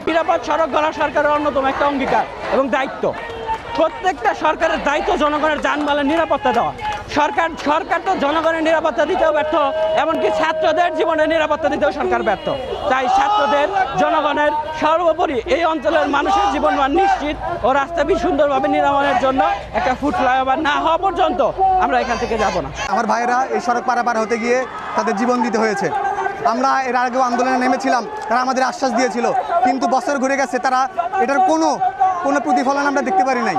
নিরাপদ সড়ক গড়া সরকারের অন্যতম একটা অঙ্গীকার এবং দায়িত্ব। প্রত্যেকটা সরকারের দায়িত্ব জনগণের যানবাহনের নিরাপত্তা দেওয়া। সরকার তো জনগণের নিরাপত্তা দিতেও ব্যর্থ, এমনকি ছাত্রদের জীবনের নিরাপত্তা দিতেও সরকার ব্যর্থ। তাই ছাত্রদের, জনগণের, সর্বোপরি এই অঞ্চলের মানুষের জীবনমান নিশ্চিত ও রাস্তাটি সুন্দরভাবে নির্মাণের জন্য একটা ফুট ফ্লাইওভার না হওয়া পর্যন্ত আমরা এখান থেকে যাব না। আমার ভাইয়েরা এই সড়ক পারাপার হতে গিয়ে তাদের জীবন দিতে হয়েছে। আমরা এর আগেও আন্দোলনে নেমেছিলাম, তারা আমাদের আশ্বাস দিয়েছিল, কিন্তু বছর ঘুরে গেছে, তারা এটার কোনো প্রতিফলন আমরা দেখতে পারি নাই,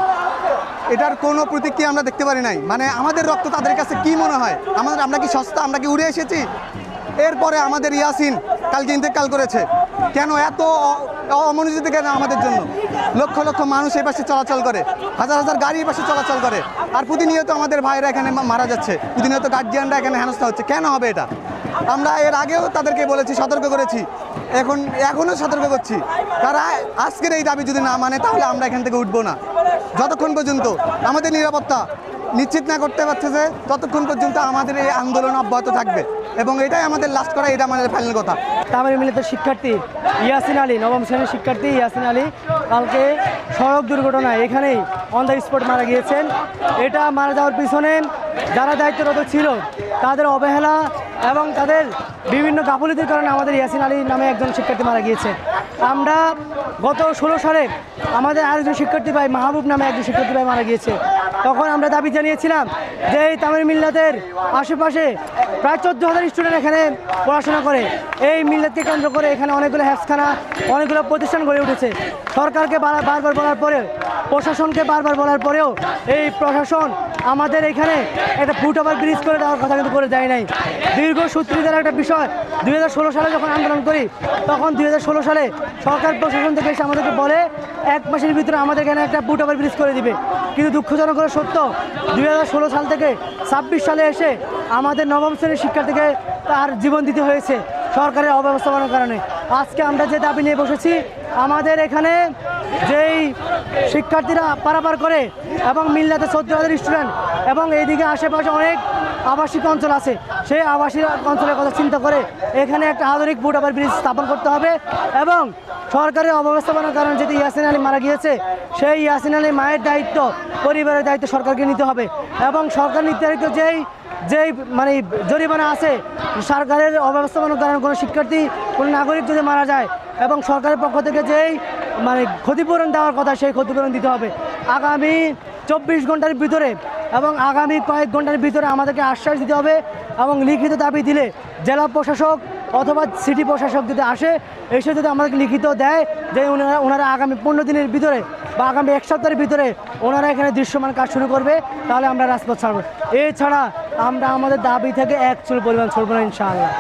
এটার কোনো প্রতিক্রিয়া আমরা দেখতে পারি নাই। মানে আমাদের রক্ত তাদের কাছে কি মনে হয়? আমরা কি সস্তা? আমরা কি উড়ে এসেছি? এরপরে আমাদের ইয়াসিন কালকে ইন্তেকাল করেছে। কেন এত অমনোযোগী কেন আমাদের জন্য? লক্ষ লক্ষ মানুষ এই পাশে চলাচল করে, হাজার হাজার গাড়ি এই পাশে চলাচল করে, আর প্রতিনিয়ত আমাদের ভাইরা এখানে মারা যাচ্ছে, প্রতিনিয়ত গার্জিয়ানরা এখানে হেনস্থা হচ্ছে। কেন হবে এটা? আমরা এর আগেও তাদেরকে বলেছি, সতর্ক করেছি, এখনও সতর্ক করছি। তারা আজকের এই দাবি যদি না মানে, তাহলে আমরা এখান থেকে উঠবো না। যতক্ষণ পর্যন্ত আমাদের নিরাপত্তা নিশ্চিত না করতে পারছে যে, ততক্ষণ পর্যন্ত আমাদের এই আন্দোলন অব্যাহত থাকবে, এবং এটাই আমাদের লাস্ট করা, এটা আমাদের ফাইনাল কথা। তামিল মিল্লাতের শিক্ষার্থী ইয়াসিন আলী, নবম শ্রেণীর শিক্ষার্থী ইয়াসিন আলী কালকে সড়ক দুর্ঘটনায় এখানেই অন দ্য স্পট মারা গিয়েছেন। এটা মারা যাওয়ার পিছনে যারা দায়িত্বরত ছিল তাদের অবহেলা এবং তাদের বিভিন্ন গাফিলতির কারণে আমাদের ইয়াসিন আলী নামে একজন শিক্ষার্থী মারা গিয়েছে। আমরা গত 16 সালে আমাদের আরেকজন শিক্ষার্থী ভাই মাহবুব নামে একজন শিক্ষার্থী ভাই মারা গিয়েছে। তখন আমরা দাবি জানিয়েছিলাম যে এই তামিল মিল্লাতের আশেপাশে প্রায় 14,000 স্টুডেন্ট এখানে পড়াশোনা করে। এই মিল্লাতকে কেন্দ্র করে এখানে অনেকগুলো হ্যাফখানা, অনেকগুলো প্রতিষ্ঠান গড়ে উঠেছে। সরকারকে বারবার বলার পরেও, প্রশাসনকে বারবার বলার পরেও এই প্রশাসন আমাদের এখানে একটা ফুটওভার ব্রিজ করে দেওয়ার কথা কিন্তু করে দেয় নাই। দীর্ঘসূত্রিতার একটা বিষয়, 2016 সালে যখন আন্দোলন করি, তখন 2016 সালে সরকার প্রশাসন থেকে এসে আমাদেরকে বলে 1 মাসের ভিতরে আমাদের এখানে একটা ফুটওভার ব্রিজ করে দিবে। কিন্তু দুঃখজনক করে সত্য, 2016 সাল থেকে 26 সালে এসে আমাদের নবম শ্রেণীর শিক্ষার্থীকে তার জীবন দিতে হয়েছে সরকারের অব্যবস্থাপনার কারণে। আজকে আমরা যে দাবি নিয়ে বসেছি, আমাদের এখানে যেই শিক্ষার্থীরা পারাপার করে এবং মিল্লাতে 14,000 স্টুডেন্ট এবং এইদিকে আশেপাশে অনেক আবাসিক অঞ্চল আছে, সেই আবাসিক অঞ্চলের কথা চিন্তা করে এখানে একটা আধুনিক ফুটওভার ব্রিজ স্থাপন করতে হবে। এবং সরকারের অব্যবস্থাপনার কারণে যদি ইয়াসিন আলী মারা গিয়েছে, সেই ইয়াসিন আলী মায়ের দায়িত্ব, পরিবারের দায়িত্ব সরকারকে নিতে হবে। এবং সরকার নির্ধারিত যেই মানে জরিমানা আছে, সরকারের অব্যবস্থাপনার কারণে কোনো শিক্ষার্থী, কোনো নাগরিক যদি মারা যায় এবং সরকারের পক্ষ থেকে যেই মানে ক্ষতিপূরণ দেওয়ার কথা, সেই ক্ষতিপূরণ দিতে হবে। আগামী 24 ঘন্টার ভিতরে এবং আগামী কয়েক ঘন্টার ভিতরে আমাদেরকে আশ্বাস দিতে হবে, এবং লিখিত দাবি দিলে জেলা প্রশাসক অথবা সিটি প্রশাসক যদি এসে যদি আমাদেরকে লিখিত দেয় যে ওনারা আগামী 15 দিনের ভিতরে বা আগামী 1 সপ্তাহের ভিতরে ওনারা এখানে দৃশ্যমান কাজ শুরু করবে, তাহলে আমরা রাজপথ ছাড়ব। এছাড়া আমরা আমাদের দাবি থেকে 1 চুল পরিমাণ ছাড়ব না, ইনশাআল্লাহ।